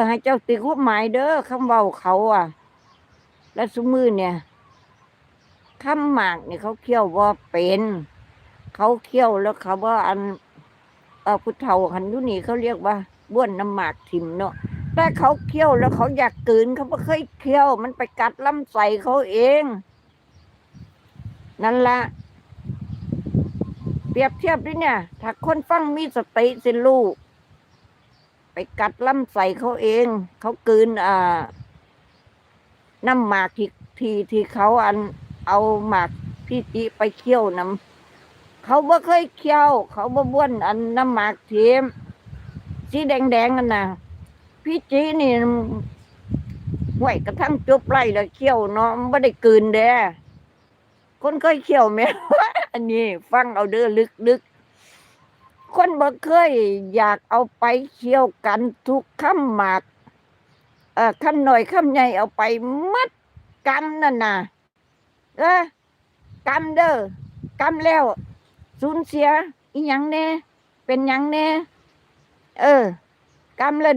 ให้เจ้าตีความหมายเด้อคำเว้าเขาแล้วซุมือเนี่ยคำหมากเนี่ยเขาเคี่ยวบ่เป็นเขาเคี่ยวแล้วเขาว่าผู้เฒ่าหันอยู่นี่เขาเรียกว่าบ้วนน้ำหมากถิ่มเนาะแต่เขาเคี่ยวแล้วเขาอยากกลืนเขาไม่เคยเคี่ยวมันไปกัดลำไส้เขาเองนั่นละเปรียบเทียบด้วยเนี่ยถ้าคนฟังมีสติสิลูกไปกัดลำไส้เขาเองเขากลืนน้ำหมากที่เขาเอาหมากพี่จิไปเคี่ยวน้ำเขาบ่เคยเคี่ยวเขาบ่บ้วนน้ำหมากเทียมสีแดงกันนะพี่จีนี่ห่วยกระทั่งจบไล่แล้วเคี่ยวเนาะมันไม่ได้กลืนเด้คนเคยเคี่ยวไหม อันนี้ฟังเอาเด้อลึกคนบ่เคยอยากเอาไปเคี่ยวกันทุกคำหมากคำหน่อยคำใหญ่เอาไปมัดกำนั่นน่ะเออกำเด้อกำแล้วสูญเสียอีหยังแน่เป็นหยังแน่เออกำแล้ว